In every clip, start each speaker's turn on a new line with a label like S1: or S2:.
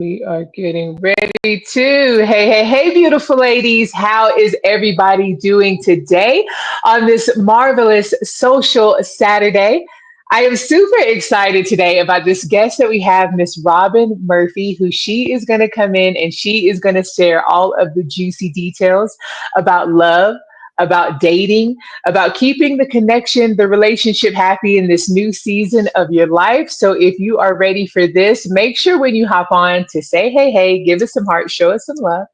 S1: We are getting ready to. Hey, beautiful ladies. How is everybody doing today on this marvelous social Saturday? I am super excited today about this guest that we have, Miss Robyn Murphy, who she is going to come in and she is going to share all of the juicy details about love, about dating, about keeping the connection, the relationship happy in this new season of your life. So if you are ready for this, make sure when you hop on to say, hey, give us some hearts, show us some love.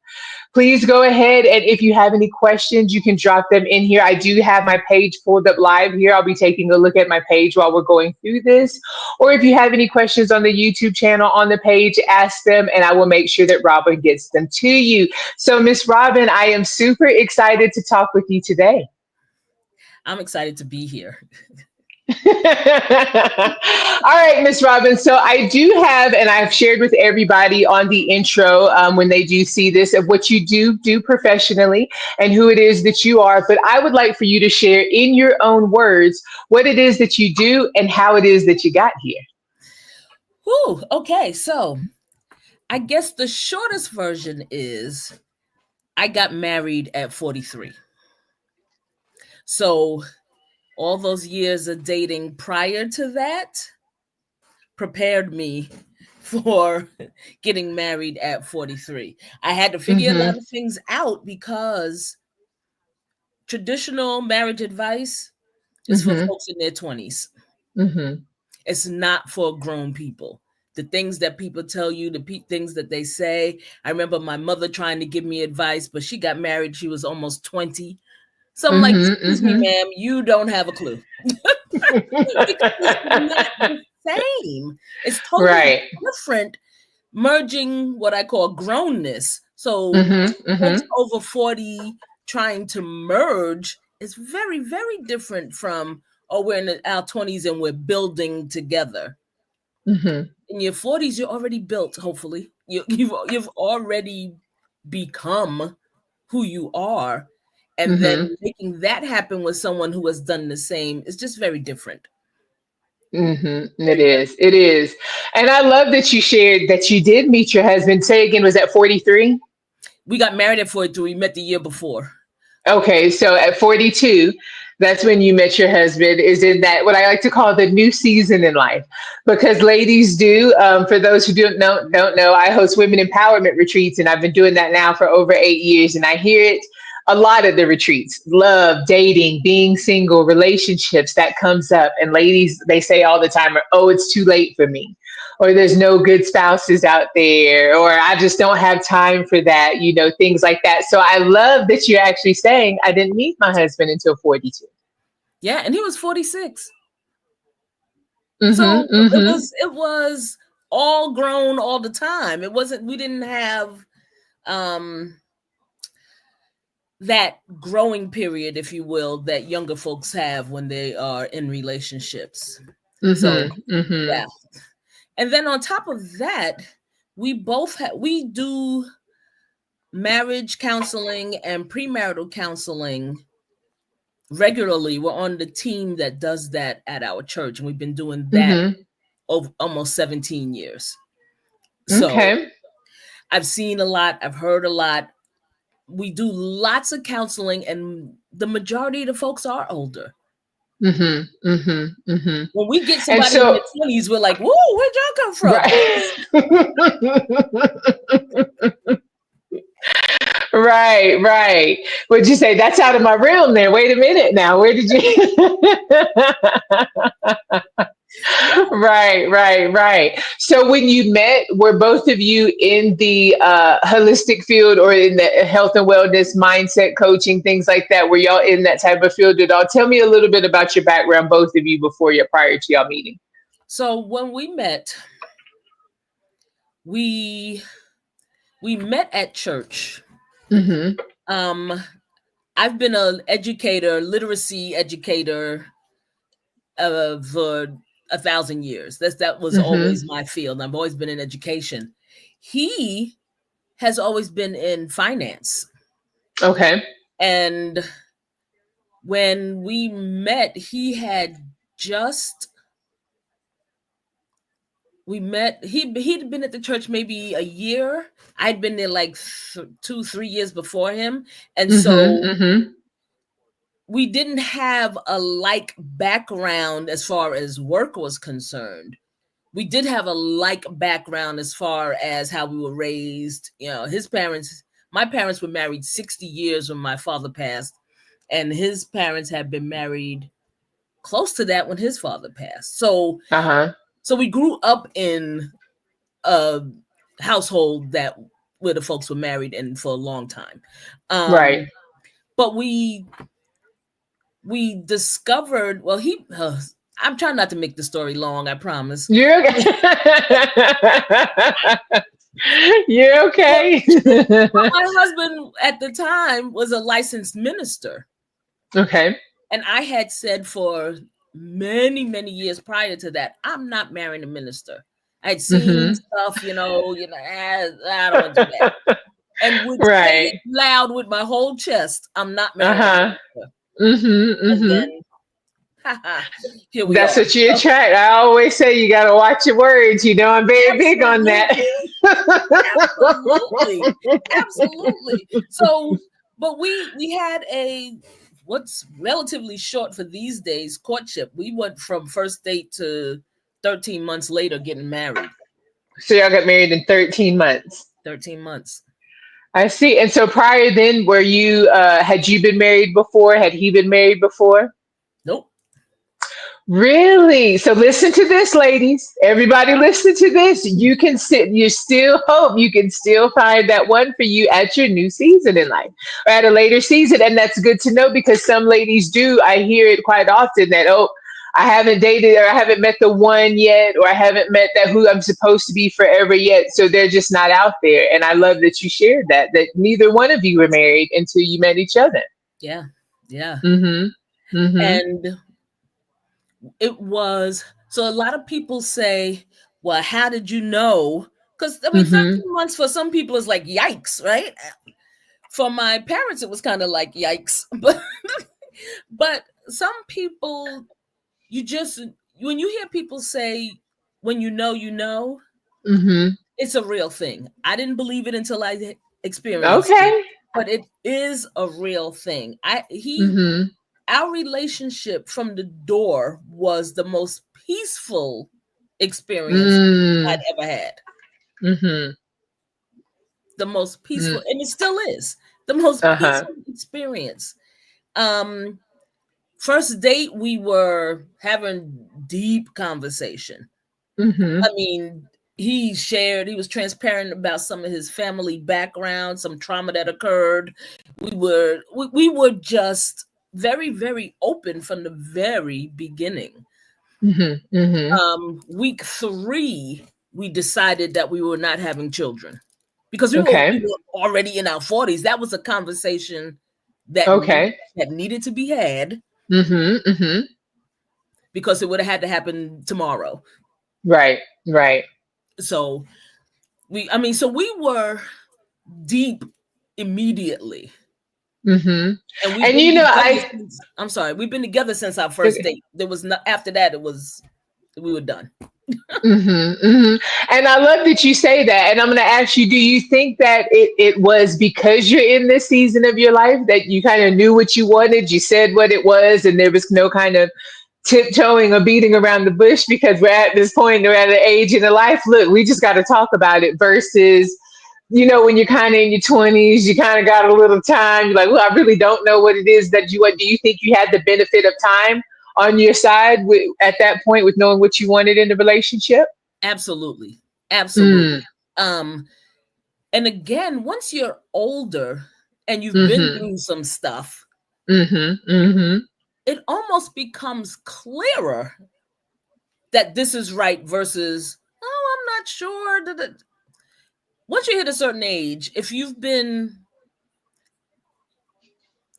S1: Please go ahead. And if you have any questions, you can drop them in here. I do have my page pulled up live here. I'll be taking a look at my page while we're going through this. Or if you have any questions on the YouTube channel on the page, ask them and I will make sure that Robyn gets them to you. So, Miss Robyn, I am super excited to talk with you today.
S2: I'm excited to be here.
S1: All right, Miss Robyn. So I do have, and I've shared with everybody on the intro when they do see this, of what you do professionally and who it is that you are. But I would like for you to share in your own words what it is that you do and how it is that you got here.
S2: Whew, okay, so I guess the shortest version is I got married at 43. So all those years of dating prior to that prepared me for getting married at 43. I had to figure a lot of things out because traditional marriage advice is for folks in their 20s. It's not for grown people. The things that people tell you, the things that they say. I remember my mother trying to give me advice, but she got married. She was almost 20. So I'm like, excuse me, ma'am, you don't have a clue. Because it's not the same. It's totally different merging what I call grownness. So folks over 40 trying to merge is very, very different from, we're in our 20s and we're building together. In your 40s, you're already built, hopefully. You've already become who you are. And then making that happen with someone who has done the same is just very different.
S1: It is. And I love that you shared that you did meet your husband. Say again, was that 43?
S2: We got married at 43. We met the year before.
S1: Okay, so at 42, that's when you met your husband, is in that what I like to call the new season in life. Because ladies do, for those who don't know, I host women empowerment retreats, and I've been doing that now for over 8 years. And I hear it a lot of the retreats: love, dating, being single, relationships, that comes up. And ladies, they say all the time, oh, it's too late for me, or there's no good spouses out there, or I just don't have time for that, things like that. So I love that you're actually saying I didn't meet my husband until 42.
S2: Yeah, and he was 46. So it was all grown all the time. We didn't have that growing period, if you will, that younger folks have when they are in relationships. Yeah. And then on top of that, we do marriage counseling and premarital counseling regularly. We're on the team that does that at our church, and we've been doing that over almost 17 years. So I've seen a lot. I've heard a lot. We do lots of counseling, and the majority of the folks are older. When we get somebody in their 20s, we're like, whoa, where'd y'all come from?
S1: Right. Would you say that's out of my realm there? Wait a minute now. Where did you? Right. So when you met, were both of you in the holistic field or in the health and wellness mindset coaching, things like that? Were y'all in that type of field at all? Tell me a little bit about your background, both of you, prior to y'all meeting.
S2: So when we met, we met at church. I've been an literacy educator for 1,000 years. That was always my field. I've always been in education. He has always been in finance.
S1: Okay.
S2: And when we met, he had just we met. He'd been at the church maybe a year. I'd been there like 2-3 years before him, and
S1: Mm-hmm,
S2: so
S1: mm-hmm.
S2: we didn't have a like background as far as work was concerned. We did have a like background as far as how we were raised. You know, my parents were married 60 years when my father passed, and his parents had been married close to that when his father passed.
S1: Uh-huh.
S2: So we grew up in a household that where the folks were married and for a long time.
S1: Right.
S2: But we discovered, well, I'm trying not to make the story long, I promise.
S1: You're okay. You're
S2: But
S1: okay.
S2: my husband at the time was a licensed minister.
S1: Okay.
S2: And I had said for many, many years prior to that, I'm not marrying a minister. I'd seen
S1: Mm-hmm.
S2: stuff, I don't want to do that. And would say it
S1: Right.
S2: loud with my whole chest, I'm not marrying a
S1: Uh-huh.
S2: minister.
S1: Mm-hmm.
S2: And
S1: Mm-hmm.
S2: then, here we
S1: That's
S2: are.
S1: what you attract. I always say you got to watch your words. You know, I'm very big on that.
S2: Absolutely. Absolutely. Absolutely. So, but we had a what's relatively short for these days courtship. We went from first date to 13 months later getting married.
S1: So y'all got married in 13 months.
S2: 13 months.
S1: I see. And so prior then, were you had you been married before? Had he been married before?
S2: Nope.
S1: Really? So listen to this, ladies. Everybody listen to this. You still hope you can still find that one for you at your new season in life or at a later season. And that's good to know because some ladies do. I hear it quite often that, oh, I haven't dated or I haven't met the one yet, or I haven't met that who I'm supposed to be forever yet. So they're just not out there. And I love that you shared that neither one of you were married until you met each other.
S2: Yeah. Yeah.
S1: Mm-hmm. Mm-hmm.
S2: And it was so a lot of people say, well, how did you know? Because I mean, 13
S1: Mm-hmm.
S2: months for some people is like yikes, right? For my parents, it was kind of like yikes. But some people, you just when you hear people say, when you know,
S1: Mm-hmm.
S2: it's a real thing. I didn't believe it until I experienced it,
S1: Okay.
S2: but it is a real thing.
S1: Mm-hmm.
S2: Our relationship from the door was the most peaceful experience I'd
S1: Mm.
S2: ever had.
S1: Mm-hmm.
S2: The most
S1: Mm.
S2: peaceful, and it still is the most
S1: Uh-huh.
S2: peaceful experience. Um, First date, we were having deep conversation.
S1: Mm-hmm.
S2: I mean, he was transparent about some of his family background, some trauma that occurred. We were just very, very open from the very beginning.
S1: Mm-hmm. Mm-hmm.
S2: Week 3, we decided that we were not having children because we
S1: Okay.
S2: were already in our 40s. That was a conversation that
S1: Okay.
S2: that needed to be had
S1: Mm-hmm. Mm-hmm.
S2: because it would have had to happen tomorrow.
S1: Right. Right.
S2: So so we were deep immediately.
S1: Mm-hmm.
S2: And we've
S1: And
S2: been
S1: you know,
S2: together
S1: I
S2: since I'm sorry, we've been together since our first date. There was no after that we were done.
S1: mm-hmm, mm-hmm. And I love that you say that. And I'm going to ask you, do you think that it was because you're in this season of your life that you kind of knew what you wanted, you said what it was, and there was no kind of tiptoeing or beating around the bush because we're at this point, we're at an age in the life, look, we just got to talk about it versus, when you're kind of in your 20s, you kind of got a little time. You're like, well, I really don't know what it is that you want. Do you think you had the benefit of time on your side at that point with knowing what you wanted in the relationship?
S2: Absolutely.
S1: Mm,
S2: Absolutely. Um and again, once you're older and you've been
S1: mm-hmm,
S2: through some stuff,
S1: mm-hmm, mm-hmm,
S2: it almost becomes clearer that this is right versus, oh, I'm not sure. Once you hit a certain age, if you've been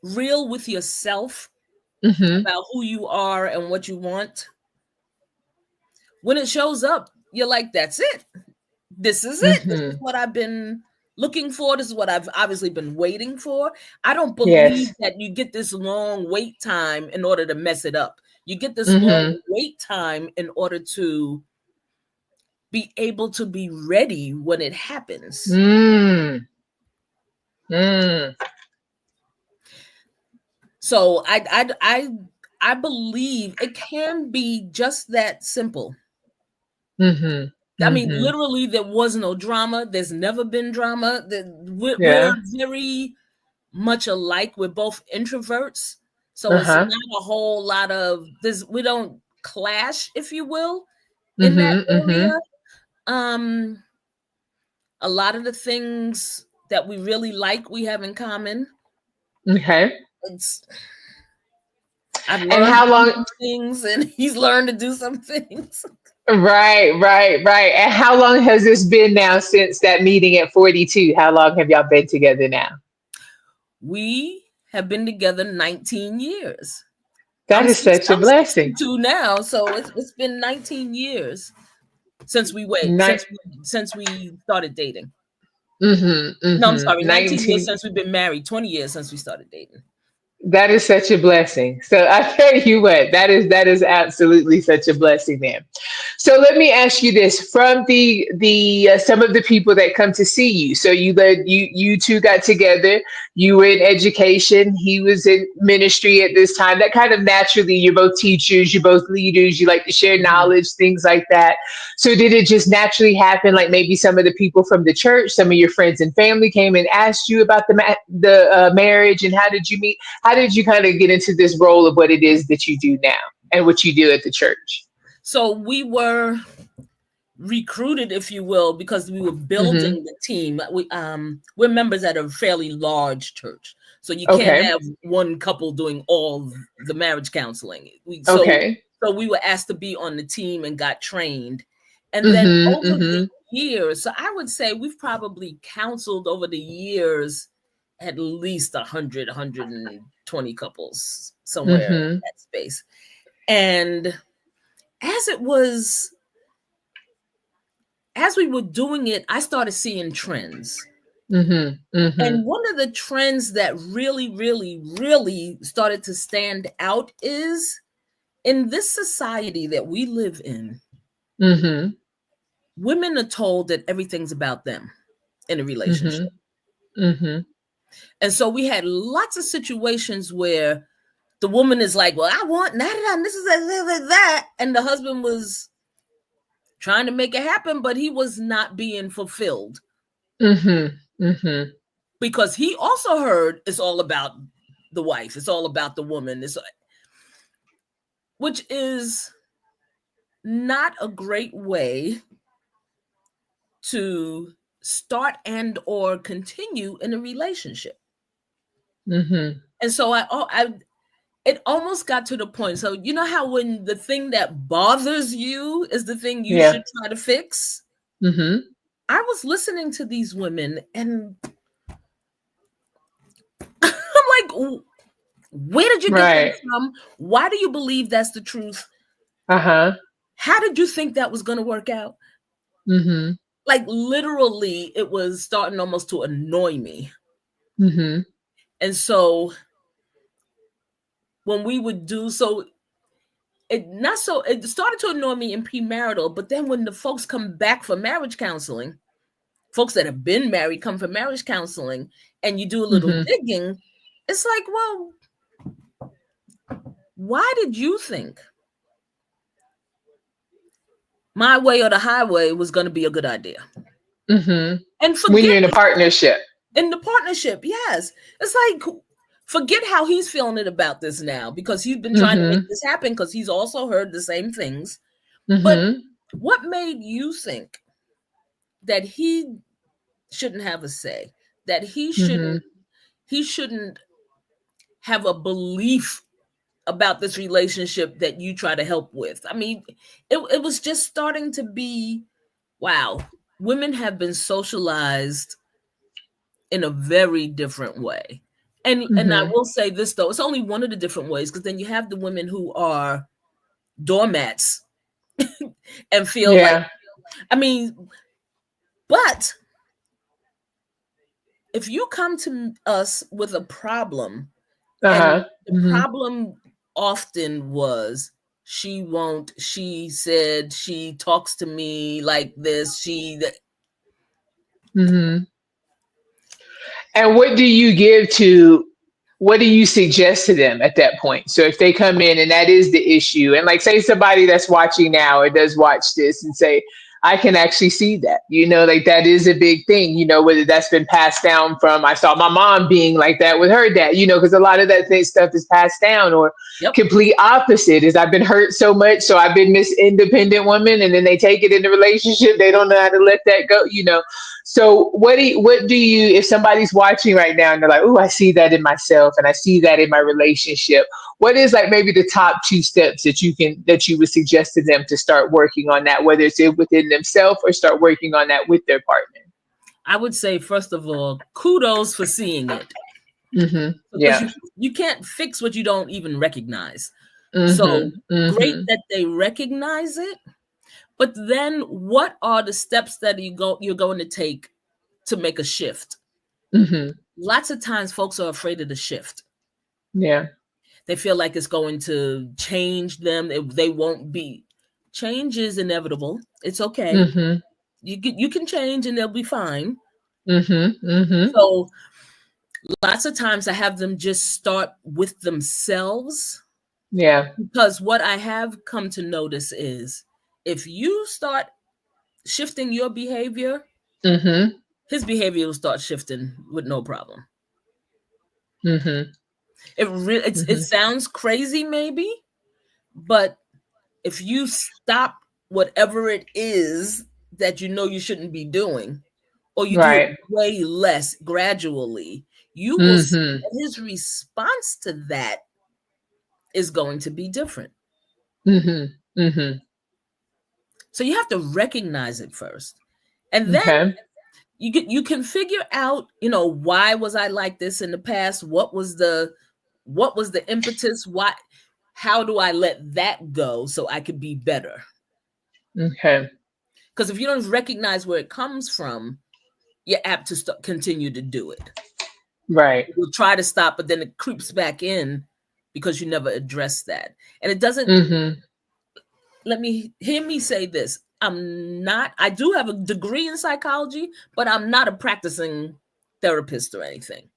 S2: real with yourself
S1: mm-hmm,
S2: about who you are and what you want, when it shows up, you're like, that's it. This is it. This is
S1: mm-hmm.
S2: what I've been looking for. This is what I've obviously been waiting for. I don't believe
S1: Yes.
S2: that you get this long wait time in order to mess it up. You get this long
S1: Mm-hmm,
S2: wait time in order to be able to be ready when it happens.
S1: Mm. Mm.
S2: So I believe it can be just that simple.
S1: Mhm.
S2: I mean,
S1: Mhm.
S2: literally, there was no drama. There's never been drama. We're
S1: Yeah.
S2: very much alike. We're both introverts, so it's
S1: Uh-huh.
S2: not a whole lot of this. We don't clash, if you will, in that
S1: Mhm.
S2: area.
S1: Mhm.
S2: Um, a lot of the things that we really like, we have in common.
S1: Okay.
S2: It's I've
S1: And
S2: learned to
S1: how
S2: do
S1: long?
S2: some things, and he's learned to do some things.
S1: Right, right, right. And how long has this been now since that meeting at 42? How long have y'all been together now?
S2: We have been together 19 years.
S1: That is such a
S2: I'm
S1: blessing.
S2: 62 now, so it's been 19 years since we wait
S1: Ni-
S2: since we started dating.
S1: mhm.
S2: No, I'm
S1: Mhm.
S2: sorry, 19 years
S1: 19.
S2: since we've been married, 20 years since we started dating.
S1: That is such a blessing. So I tell you what, that is absolutely such a blessing, man. So let me ask you this: from the some of the people that come to see you. So you two got together. You were in education. He was in ministry at this time. That kind of naturally, you're both teachers. You're both leaders. You like to share
S2: Mhm.
S1: knowledge, things like that. So did it just naturally happen? Like maybe some of the people from the church, some of your friends and family came and asked you about the marriage, and how did you meet? How did you kind of get into this role of what it is that you do now and what you do at the church?
S2: So we were recruited, if you will, because we were
S1: Mm-hmm.
S2: building the team. We're members at a fairly large church, so you can't
S1: Okay.
S2: have one couple doing all the marriage counseling.
S1: Okay.
S2: So we were asked to be on the team and got trained, and then
S1: Mm-hmm.
S2: over the
S1: Mm-hmm.
S2: years, so I would say we've probably counseled over the years at least 120 couples somewhere in
S1: Mm-hmm.
S2: that space. And as it was as we were doing it, I started seeing trends.
S1: Mm-hmm. Mm-hmm.
S2: And one of the trends that really, really, really started to stand out is in this society that we live in,
S1: Mm-hmm.
S2: women are told that everything's about them in a
S1: Mm-hmm.
S2: relationship.
S1: Mm-hmm.
S2: And so we had lots of situations where the woman is like, well, I want that, this is that. And the husband was trying to make it happen, but he was not being fulfilled
S1: Mm-hmm. Mm-hmm.
S2: because he also heard it's all about the wife, it's all about the woman, which is not a great way to start and or continue in a relationship.
S1: Mm-hmm.
S2: And so I it almost got to the point. So you know how when the thing that bothers you is the thing you
S1: Yeah.
S2: should try to fix?
S1: Mm-hmm.
S2: I was listening to these women and I'm like, where did you get that
S1: Right.
S2: from? Why do you believe that's the truth?
S1: Uh-huh.
S2: How did you think that was going to work out?
S1: Mm-hmm.
S2: Like literally, it was starting almost to annoy me.
S1: Mm-hmm.
S2: And so when we would do so, it started to annoy me in premarital, but then when the folks come back for marriage counseling, folks that have been married come for marriage counseling, and you do a little
S1: Mm-hmm.
S2: digging, it's like, well, why did you think my way or the highway was going to be a good idea? And
S1: Mm-hmm. When
S2: forget
S1: you're in a partnership.
S2: in the partnership, yes. It's like, forget how he's feeling it about this now because he's been trying to make
S1: Mm-hmm.
S2: this happen because he's also heard the same things. But
S1: Mm-hmm.
S2: what made you think that he shouldn't have a say, that
S1: Mm-hmm.
S2: he shouldn't have a belief about this relationship that you try to help with? I mean, it was just starting to be, wow, women have been socialized in a very different way. And I
S1: Mm-hmm.
S2: will say this though, it's only one of the different ways because then you have the women who are doormats and feel like,
S1: Yeah.
S2: I mean, but if you come to us with a problem and
S1: Uh-huh.
S2: the
S1: Mm-hmm.
S2: problem often was she won't, she said, she talks to me like this,
S1: Mm-hmm. And what do you give to, what do you suggest to them at that point? So if they come in and that is the issue, and like say somebody that's watching now or does watch this and say, I can actually see that, like that is a big thing, whether that's been passed down from, I saw my mom being like that with her dad, because a lot of that stuff is passed down, or
S2: yep.
S1: complete opposite is I've been hurt so much. So I've been this independent woman, and then they take it in the relationship. They don't know how to let that go. So what do you, if somebody's watching right now and they're like, oh, I see that in myself and I see that in my relationship, what is like maybe the top two steps that you would suggest to them to start working on that, whether it's within themselves or start working on that with their partner?
S2: I would say, first of all, kudos for seeing it.
S1: Mm-hmm.
S2: Because
S1: Yeah.
S2: you can't fix what you don't even recognize. So
S1: Mm-hmm.
S2: great
S1: Mm-hmm.
S2: that they recognize it. But then what are the steps that you're going to take to make a shift?
S1: Mm-hmm.
S2: Lots of times folks are afraid of the shift.
S1: Yeah.
S2: They feel like it's going to change them. They won't be. Change is inevitable. It's okay.
S1: Mm-hmm.
S2: You can change and they'll be fine.
S1: Mm-hmm. Mm-hmm.
S2: So lots of times I have them just start with themselves,
S1: Yeah.
S2: because what I have come to notice is if you start shifting your behavior,
S1: Mm-hmm.
S2: his behavior will start shifting with no problem.
S1: Mm-hmm.
S2: It
S1: Mm-hmm.
S2: sounds crazy maybe, but if you stop whatever it is that you know you shouldn't be doing, or you do it
S1: Right.
S2: way less gradually, you will see
S1: Mm-hmm.
S2: that his response to that is going to be different.
S1: Mm-hmm. Mm-hmm.
S2: So you have to recognize it first. And then
S1: Okay.
S2: you can figure out, why was I like this in the past? What was the impetus? How do I let that go so I could be better?
S1: Okay.
S2: Because if you don't recognize where it comes from, you're apt to continue to do it.
S1: Right.
S2: You'll try to stop, but then it creeps back in because you never address that. And it doesn't,
S1: Mm-hmm.
S2: hear me say this. I do have a degree in psychology, but I'm not a practicing therapist or anything.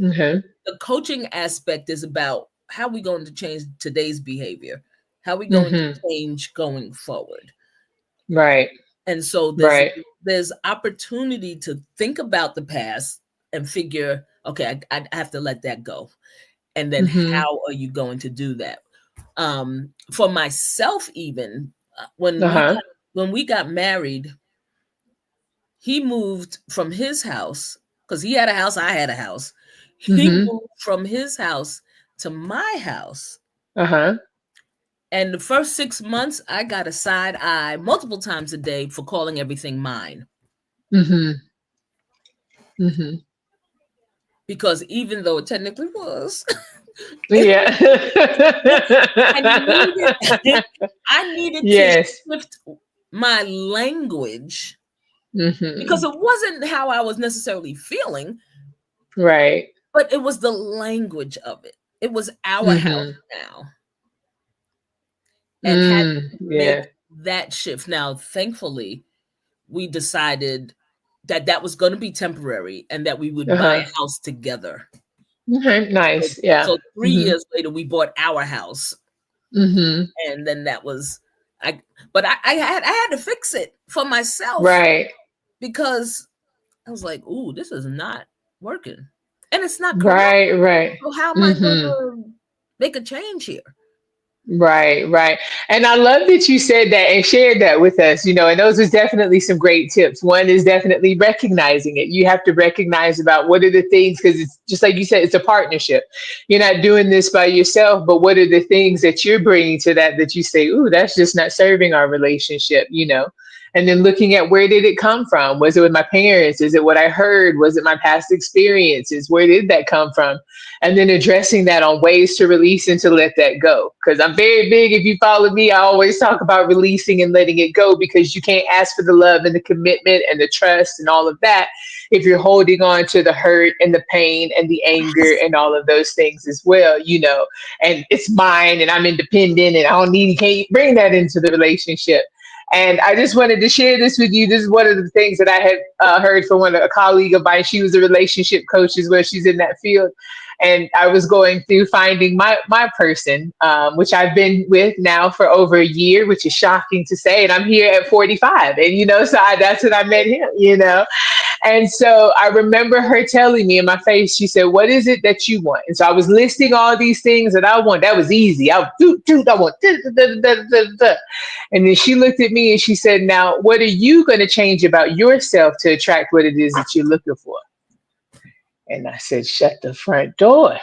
S1: Okay.
S2: The coaching aspect is about how we going to change today's behavior, how we going to
S1: Mm-hmm.
S2: change going forward.
S1: Right.
S2: And so
S1: Right.
S2: there's opportunity to think about the past and figure, okay, I have to let that go. And then
S1: Mm-hmm.
S2: how are you going to do that? For myself, even
S1: Uh-huh.
S2: when we got married, he moved from his house because he had a house, I had a house. He
S1: Mm-hmm.
S2: moved from his house to my house.
S1: Uh-huh.
S2: And the first 6 months, I got a side eye multiple times a day for calling everything mine.
S1: Mm-hmm. Mm-hmm.
S2: Because even though it technically was,
S1: Yeah.
S2: I needed I needed to
S1: Yes.
S2: shift my language because
S1: Mm-hmm.
S2: it wasn't how I was necessarily feeling,
S1: Right.
S2: but it was the language of it. It was our house
S1: Mm-hmm.
S2: now, and had
S1: Mm.
S2: to make
S1: Yeah.
S2: that shift. Now, thankfully, we decided that that was going to be temporary and that we would buy
S1: Uh-huh.
S2: a house together.
S1: Okay.
S2: So,
S1: Nice. Yeah.
S2: so 3
S1: Mm-hmm.
S2: years later, we bought our house,
S1: Mm-hmm.
S2: and then that was I. But I had to fix it for myself
S1: Right.
S2: because I was like, "Ooh, this is not working, and it's not correct.
S1: Right. Right.
S2: So how am I going
S1: Mm-hmm.
S2: to make a change here?"
S1: Right, right. And I love that you said that and shared that with us, and those was definitely some great tips. One is definitely recognizing it. You have to recognize about what are the things, because it's just like you said, it's a partnership. You're not doing this by yourself, but what are the things that you're bringing to that you say, ooh, that's just not serving our relationship. And then looking at where did it come from? Was it with my parents? Is it what I heard? Was it my past experiences? Where did that come from? And then addressing that on ways to release and to let that go. Because I'm very big, if you follow me, I always talk about releasing and letting it go, because you can't ask for the love and the commitment and the trust and all of that if you're holding on to the hurt and the pain and the anger and all of those things as well, and it's mine and I'm independent and I don't need, you can't bring that into the relationship. And I just wanted to share this with you. This is one of the things that I had heard from a colleague of mine. She was a relationship coach as well. She's in that field. And I was going through finding my person, which I've been with now for over a year, which is shocking to say. And I'm here at 45. And, that's when I met him. And so I remember her telling me in my face, she said, "What is it that you want?" And so I was listing all these things that I want. That was easy. I want. And then she looked at me and she said, "Now, what are you going to change about yourself to attract what it is that you're looking for?" And I said, "Shut the front door."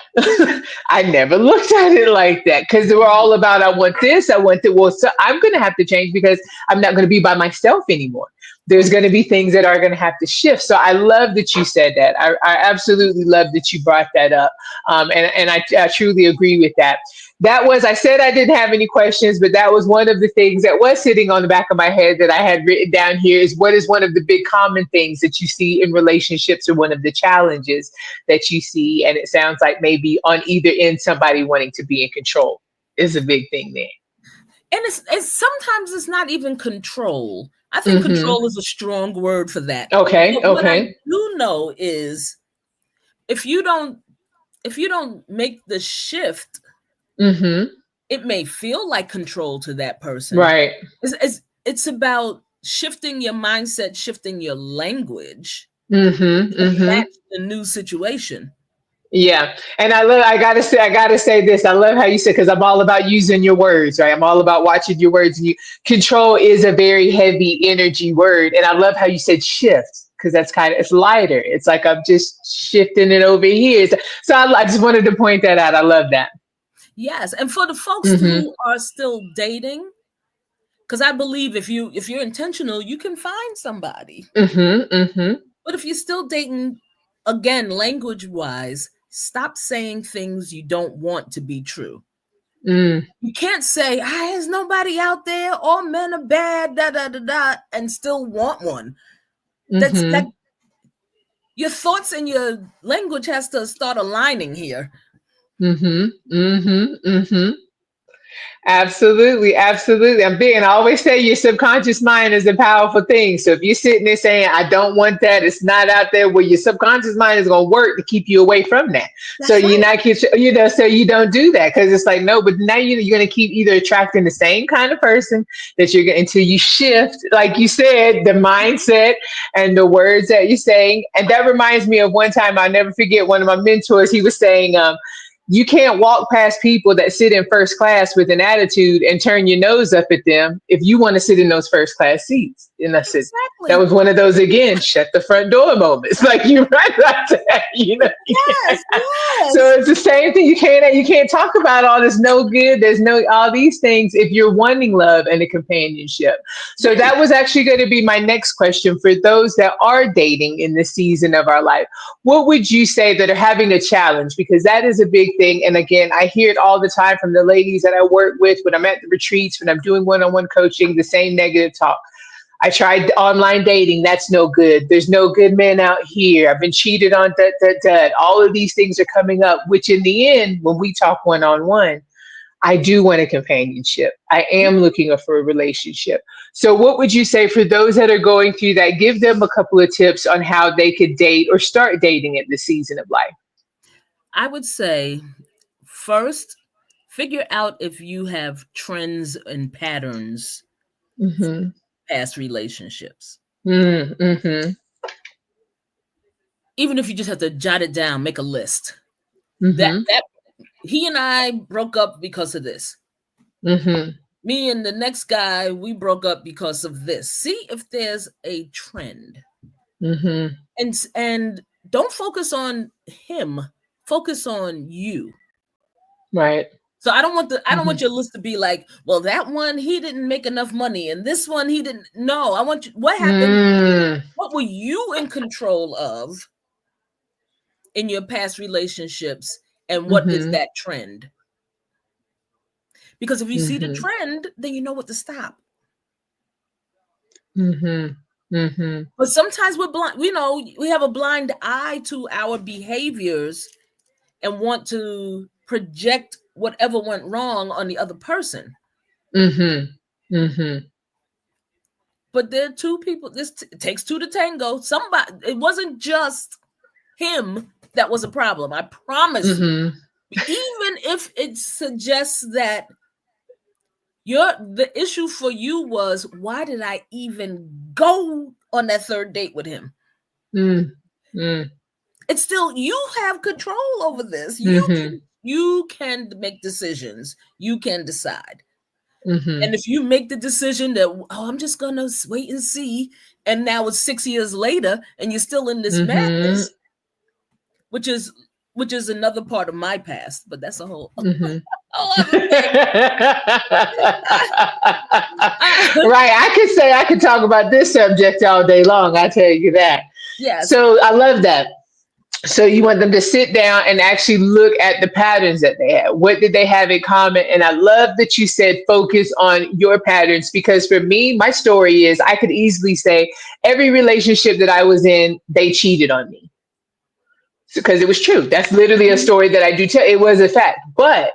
S1: I never looked at it like that, because they were all about, I want this, I want that. Well, so I'm going to have to change, because I'm not going to be by myself anymore. There's going to be things that are going to have to shift. So I love that you said that. I absolutely love that you brought that up. And I truly agree with that. I said I didn't have any questions, but that was one of the things that was sitting on the back of my head that I had written down here, is what is one of the big common things that you see in relationships, or one of the challenges that you see? And it sounds like maybe on either end, somebody wanting to be in control is a big thing there.
S2: And it's sometimes it's not even control. I think control is a strong word for that.
S1: Okay.
S2: But what I do know is, if you don't make the shift, it may feel like control to that person.
S1: Right.
S2: It's about shifting your mindset, shifting your language to match the new situation.
S1: Yeah. And I gotta say this. I love how you said, because I'm all about using your words, right? I'm all about watching your words. And control is a very heavy energy word. And I love how you said shift, because that's it's lighter. It's like, I'm just shifting it over here. So I just wanted to point that out. I love that.
S2: Yes. And for the folks who are still dating, because I believe if you're intentional, you can find somebody. But if you're still dating, again, language wise, stop saying things you don't want to be true. You can't say, there's nobody out there, all men are bad, da da da da, and still want one. That your thoughts and your language has to start aligning here.
S1: Absolutely, absolutely. I always say your subconscious mind is a powerful thing. So if you're sitting there saying, "I don't want that," it's not out there, well, your subconscious mind is going to work to keep you away from that.
S2: That's
S1: so
S2: right.
S1: You're not, so you don't do that, because it's like, no, but now you're going to keep either attracting the same kind of person that you're going, until you shift, like you said, the mindset and the words that you're saying. And that reminds me of one time, I'll never forget, one of my mentors, he was saying, you can't walk past people that sit in first class with an attitude and turn your nose up at them if you want to sit in those first class seats. And I said, that was one of those, again, shut the front door moments. Like, you're right about that,
S2: Yes.
S1: So it's the same thing. You can't talk about all this no good. There's all these things if you're wanting love and a companionship. So that was actually going to be my next question for those that are dating in this season of our life. What would you say that are having a challenge? Because that is a big thing. And again, I hear it all the time from the ladies that I work with when I'm at the retreats, when I'm doing one-on-one coaching, the same negative talk. I tried online dating. That's no good. There's no good men out here. I've been cheated on. All of these things are coming up, which in the end, when we talk one-on-one, I do want a companionship. I am looking for a relationship. So what would you say for those that are going through that? Give them a couple of tips on how they could date or start dating at this season of life.
S2: I would say, first, figure out if you have trends and patterns past relationships. Even if you just have to jot it down, make a list. That he and I broke up because of this. Me and the next guy, we broke up because of this. See if there's a trend. And don't focus on him. Focus on you.
S1: Right.
S2: So I don't
S1: Mm-hmm.
S2: want your list to be like, well, that one he didn't make enough money, and this one he didn't. No, I want you. What happened?
S1: Mm,
S2: What were you in control of in your past relationships, and what is
S1: mm-hmm.
S2: that trend? Because if you see the
S1: Mm-hmm.
S2: trend, then you know what to stop.
S1: Mm-hmm. Mm-hmm.
S2: But sometimes we're blind. We have a blind eye to our behaviors and want to project whatever went wrong on the other person.
S1: Mm-hmm. Mm-hmm.
S2: But there are two people. It takes two to tango. Somebody. It wasn't just him that was a problem. I promise you.
S1: Mm-hmm.
S2: Even if it suggests that the issue for you was, why did I even go on that third date with him?
S1: Mm-hmm.
S2: It's still, you have control over this.
S1: Mm-hmm.
S2: You can make decisions. You can decide.
S1: Mm-hmm.
S2: And if you make the decision that, oh, I'm just gonna wait and see, and now it's 6 years later and you're still in this
S1: Mm-hmm.
S2: madness, which is another part of my past, but that's a whole,
S1: Mm-hmm.
S2: whole other thing.
S1: Right. I could talk about this subject all day long. I tell you that.
S2: Yes,
S1: So I love that. So you want them to sit down and actually look at the patterns that they had. What did they have in common? And I love that you said focus on your patterns, because for me, my story is I could easily say every relationship that I was in, they cheated on me, because it was true. That's literally a story that I do tell. It was a fact. But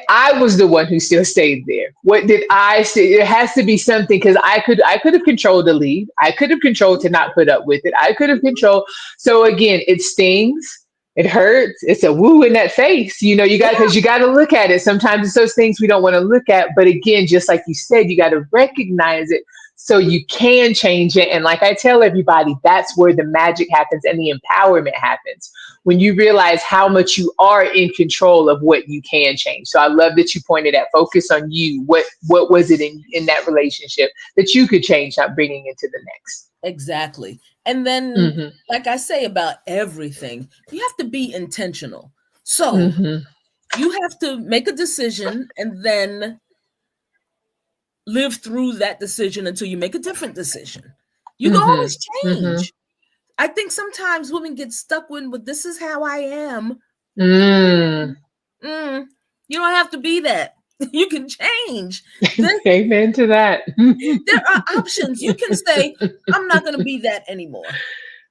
S1: I was the one who still stayed there. What did I say? There has to be something, because I could have controlled to leave. I could have controlled to not put up with it. I could have controlled. So again, it stings. It hurts. It's a woo in that face. You got,
S2: yeah,
S1: because you got to look at it. Sometimes it's those things we don't want to look at. But again, just like you said, you got to recognize it so you can change it. And like I tell everybody, that's where the magic happens and the empowerment happens, when you realize how much you are in control of what you can change. So I love that you pointed at focus on you. What was it in that relationship that you could change, not bringing into the next?
S2: exactly. And then,
S1: Mm-hmm.
S2: like I say about everything, you have to be intentional. So
S1: Mm-hmm.
S2: you have to make a decision and then live through that decision until you make a different decision. You can always
S1: Mm-hmm. Mm-hmm.
S2: change. I think sometimes women get stuck with, but this is how I am.
S1: Mm.
S2: Mm, you don't have to be that. You can change.
S1: Amen to that.
S2: There are options. You can say, I'm not going to be that anymore.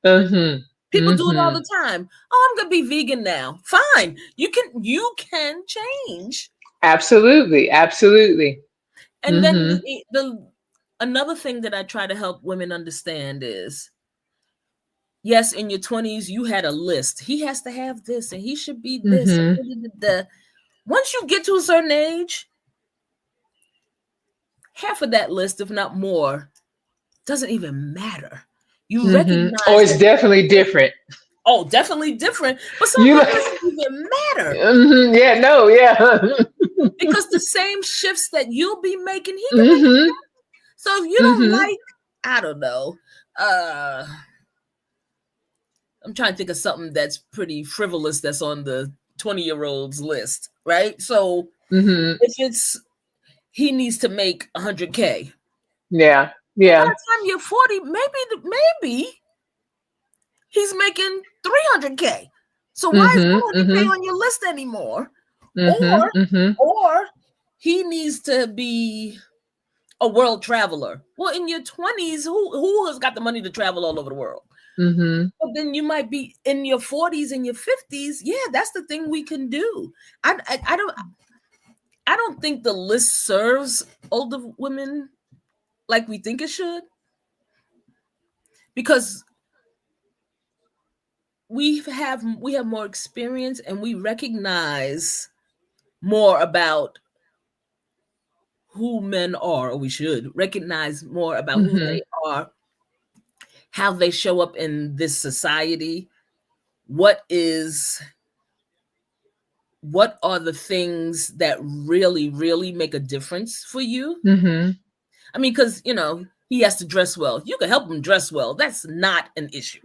S1: Mm-hmm.
S2: People do it all
S1: Mm-hmm.
S2: the time. Oh, I'm going to be vegan now. Fine. You can change.
S1: Absolutely. Absolutely.
S2: And then
S1: Mm-hmm.
S2: another thing that I try to help women understand is, yes, in your 20s, you had a list. He has to have this and he should be this.
S1: Mm-hmm.
S2: Once you get to a certain age, half of that list, if not more, doesn't even matter. You
S1: Mm-hmm. Oh,
S2: recognize
S1: it's
S2: that,
S1: definitely different.
S2: oh, definitely different, but some
S1: You
S2: of it
S1: like,
S2: doesn't even matter,
S1: mhm, yeah, no, yeah.
S2: because the same shifts that you'll be making, he can make.
S1: Mm-hmm.
S2: So if you don't
S1: Mm-hmm.
S2: like, I don't know, uh, I'm trying to think of something that's pretty frivolous that's on the 20-year-olds list, right? So
S1: Mm-hmm.
S2: if it's, he needs to make 100K,
S1: Yeah.
S2: well, by
S1: Yeah.
S2: the time you're 40, maybe he's making 300K. So why is
S1: Mm-hmm.
S2: 100K
S1: Mm-hmm.
S2: on your list anymore?
S1: Mm-hmm.
S2: Or
S1: Mm-hmm.
S2: or he needs to be a world traveler. Well, in your 20s, who has got the money to travel all over the world?
S1: Mm-hmm.
S2: But then you might be in your 40s and your 50s. Yeah, that's the thing we can do. I don't think the list serves older women like we think it should, because we have more experience and we recognize more about who men are, or we should recognize more about who
S1: Mm-hmm.
S2: they are, how they show up in this society, what is what are the things that really really make a difference for you.
S1: Mm-hmm.
S2: I mean, because he has to dress well, you can help him dress well, that's not an issue.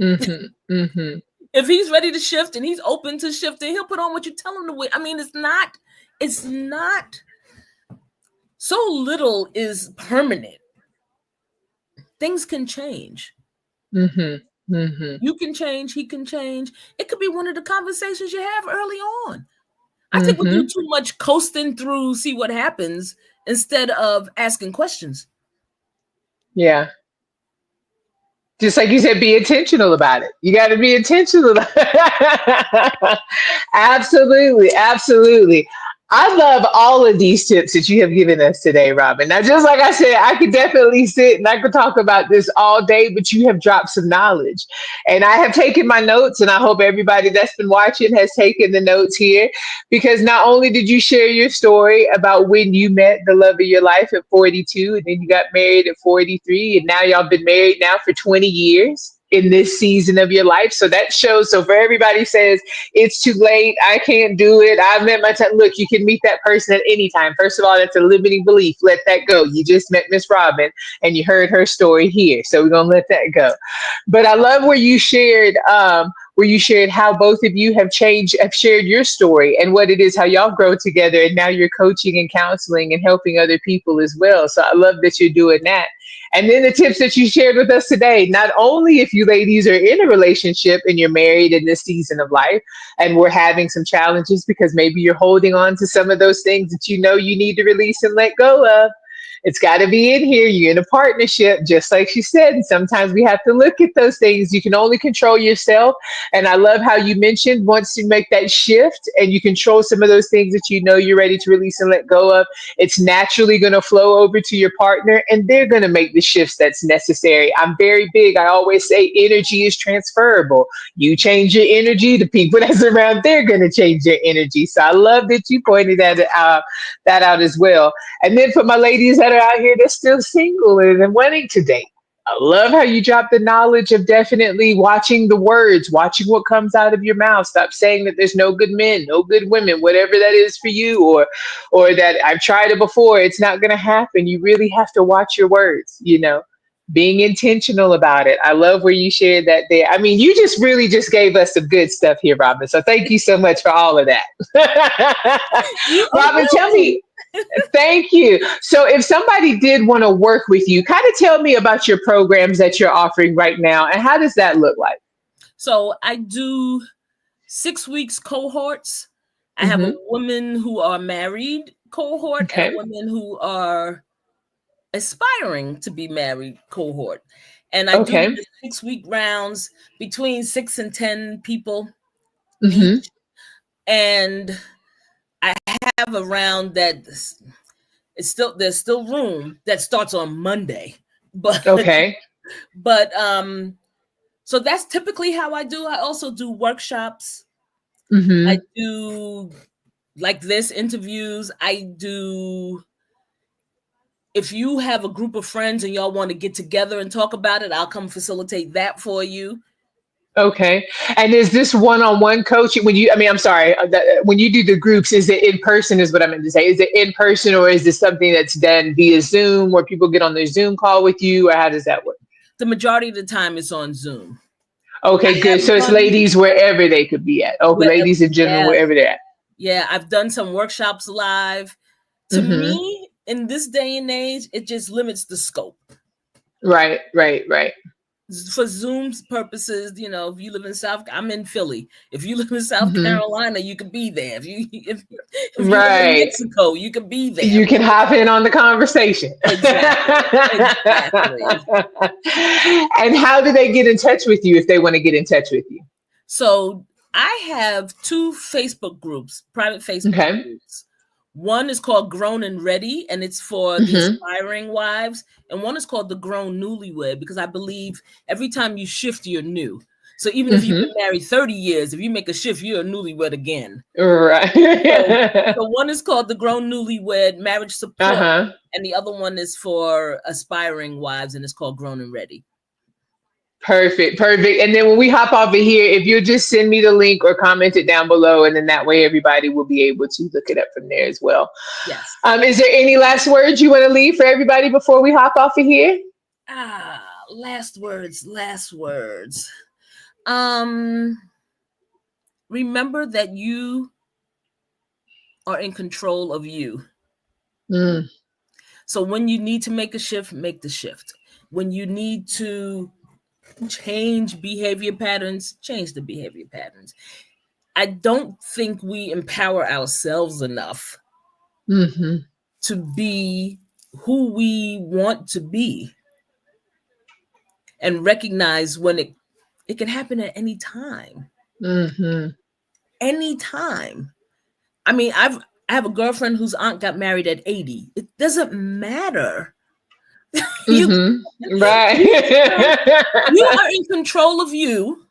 S1: Mm-hmm. Mm-hmm.
S2: If he's ready to shift and he's open to shifting, he'll put on what you tell him to wear. I mean, it's not so little is permanent. Things can change.
S1: Mm-hmm. Mm-hmm.
S2: You can change, he can change. It could be one of the conversations you have early on. I think we do
S1: Mm-hmm.
S2: too much coasting through, see what happens, instead of asking questions.
S1: Yeah. Just like you said, be intentional about it. You got to be intentional. Absolutely. Absolutely. I love all of these tips that you have given us today, Robyn. Now, just like I said, I could definitely sit and I could talk about this all day, but you have dropped some knowledge. And I have taken my notes, and I hope everybody that's been watching has taken the notes here, because not only did you share your story about when you met the love of your life at 42, and then you got married at 43, and now y'all been married now for 20 years in this season of your life. So that shows. So for everybody says, it's too late, I can't do it, I've met my time. Look, you can meet that person at any time. First of all, that's a limiting belief. Let that go. You just met Miss Robyn and you heard her story here. So we're going to let that go. But I love where you shared how both of you have shared your story and what it is, how y'all grow together. And now you're coaching and counseling and helping other people as well. So I love that you're doing that. And then the tips that you shared with us today, not only if you ladies are in a relationship and you're married in this season of life and we're having some challenges because maybe you're holding on to some of those things that you know you need to release and let go of. It's got to be in here. You're in a partnership, just like she said. And sometimes we have to look at those things. You can only control yourself. And I love how you mentioned once you make that shift and you control some of those things that you know you're ready to release and let go of, it's naturally going to flow over to your partner and they're going to make the shifts that's necessary. I'm very big. I always say energy is transferable. You change your energy, the people that's around, they're going to change their energy. So I love that you pointed that out as well. And then for my ladies that are out here that's still single and wanting to date, I love how you drop the knowledge of definitely watching the words, watching what comes out of your mouth. Stop saying that there's no good men, no good women, whatever that is for you, or that I've tried it before, it's not going to happen. You really have to watch your words, being intentional about it. I love where you shared that there. I mean, you just really just gave us some good stuff here, Robyn. So thank you so much for all of that.
S2: You are
S1: Robyn, tell
S2: welcome.
S1: me. Thank you. So if somebody did want to work with you, kind of tell me about your programs that you're offering right now and how does that look like?
S2: So I do 6 weeks cohorts. I have a
S1: Mm-hmm.
S2: women who are married cohort and a
S1: Okay.
S2: women who are aspiring to be married cohort. And I do
S1: Okay.
S2: the 6 week rounds between 6 and 10 people
S1: Mm-hmm.
S2: each. And I have a round that there's still room that starts on Monday. But
S1: Okay.
S2: but so that's typically how I do. I also do workshops. I
S1: Mm-hmm.
S2: do like this interviews. I do, if you have a group of friends and y'all want to get together and talk about it, I'll come facilitate that for you.
S1: Okay. And is this one-on-one coaching when you, I mean, I'm sorry, when you do the groups, is it in person is what I meant to say. Is it in person or is this something that's done via Zoom where people get on their Zoom call with you or how does that work?
S2: The majority of the time it's on Zoom.
S1: Okay,
S2: I
S1: good.
S2: have
S1: So it's
S2: done
S1: ladies wherever they could be at. Oh,
S2: where,
S1: ladies and gentlemen,
S2: yeah,
S1: wherever they're at.
S2: yeah, I've done some workshops live. To
S1: Mm-hmm.
S2: me, in this day and age, it just limits the scope.
S1: Right, right, right.
S2: For Zoom's purposes, if you live in I'm in Philly. If you live in South
S1: Hmm.
S2: Carolina, you could be there. If you live in
S1: Right.
S2: Mexico, you could be there.
S1: You can hop in on the conversation.
S2: Exactly. Exactly.
S1: And how do they get in touch with you if they want to get in touch with you?
S2: So I have two Facebook groups, private Facebook
S1: Okay.
S2: groups. One is called Grown and Ready, and it's for the
S1: Hmm.
S2: aspiring wives. And one is called the Grown Newlywed, because I believe every time you shift, you're new. So even if you've
S1: Hmm.
S2: been married 30 years, if you make a shift, you're a newlywed again. So,
S1: Right.
S2: so one is called the Grown Newlywed Marriage Support,
S1: Uh-huh.
S2: and the other one is for aspiring wives, and it's called Grown and Ready.
S1: Perfect, perfect. And then when we hop off of here, if you'll just send me the link or comment it down below, and then that way everybody will be able to look it up from there as well.
S2: Yes.
S1: Is there any last words you want to leave for everybody before we hop off of here?
S2: Last words. Um, remember that you are in control of you.
S1: Mm.
S2: So when you need to make a shift, make the shift. When you need to change behavior patterns, change the behavior patterns. I don't think we empower ourselves enough
S1: Mm-hmm.
S2: to be who we want to be and recognize when it can happen at any time.
S1: Mm-hmm.
S2: Any time. I mean, I have a girlfriend whose aunt got married at 80. It doesn't matter. you
S1: Mm-hmm. Right.
S2: you you are in control of you,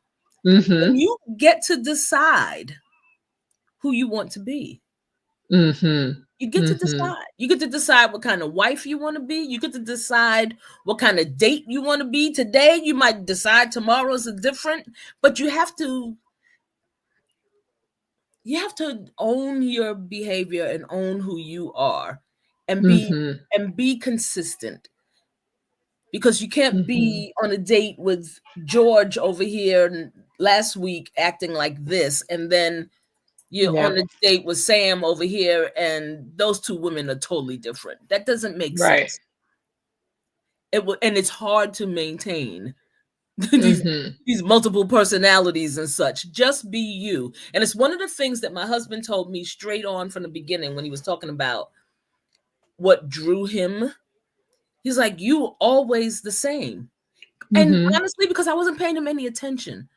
S1: Mm-hmm.
S2: and you get to decide who you want to be.
S1: Mm-hmm.
S2: You get to
S1: Mm-hmm.
S2: decide. You get to decide what kind of wife you want to be. You get to decide what kind of date you want to be. Today, you might decide tomorrow's a different, but you have to own your behavior and own who you are and be
S1: Mm-hmm.
S2: and be consistent, because you can't
S1: Mm-hmm.
S2: be on a date with George over here last week acting like this, and then you're
S1: Yeah.
S2: on a date with Sam over here and those two women are totally different. That doesn't make
S1: Right.
S2: sense. And it's hard to maintain these
S1: Mm-hmm.
S2: these multiple personalities and such. Just be you. And it's one of the things that my husband told me straight on from the beginning when he was talking about what drew him. He's like, you always the same. And
S1: Mm-hmm.
S2: honestly, because I wasn't paying him any attention.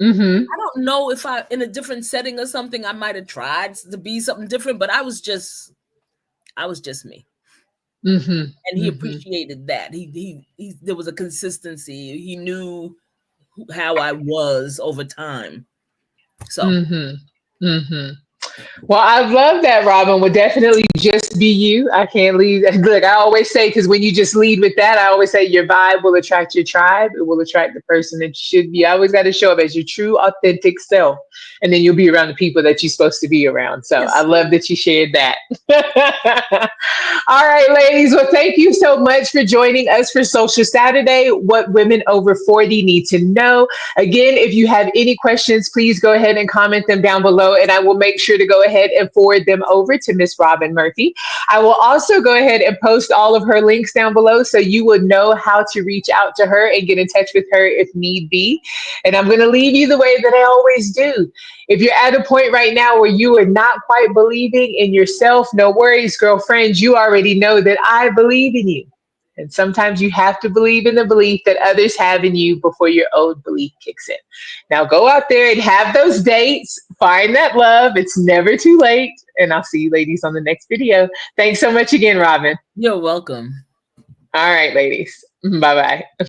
S1: Mm-hmm.
S2: I don't know if in a different setting or something, I might have tried to be something different, but I was just me.
S1: Mm-hmm.
S2: And he
S1: Mm-hmm.
S2: appreciated that. He there was a consistency. He knew how I was over time. So
S1: Mm-hmm. Mm-hmm. Well, I love that, Robin. Would definitely just be you. I can't leave. Look, I always say, because when you just lead with that, I always say your vibe will attract your tribe. It will attract the person that you should be. I always got to show up as your true, authentic self. And then you'll be around the people that you're supposed to be around. So I
S2: yes,
S1: love that you shared that. All right, ladies. Well, thank you so much for joining us for Social Saturday. What women over 40 need to know. Again, if you have any questions, please go ahead and comment them down below, and I will make sure to go ahead and forward them over to Miss Robyn Murphy. I will also go ahead and post all of her links down below so you would know how to reach out to her and get in touch with her if need be. And I'm going to leave you the way that I always do. If you're at a point right now where you are not quite believing in yourself, no worries, girlfriends. You already know that I believe in you. And sometimes you have to believe in the belief that others have in you before your own belief kicks in. Now go out there and have those dates. Find that love. It's never too late. And I'll see you ladies on the next video. Thanks so much again, Robin.
S2: you're welcome.
S1: All right, ladies. Bye bye.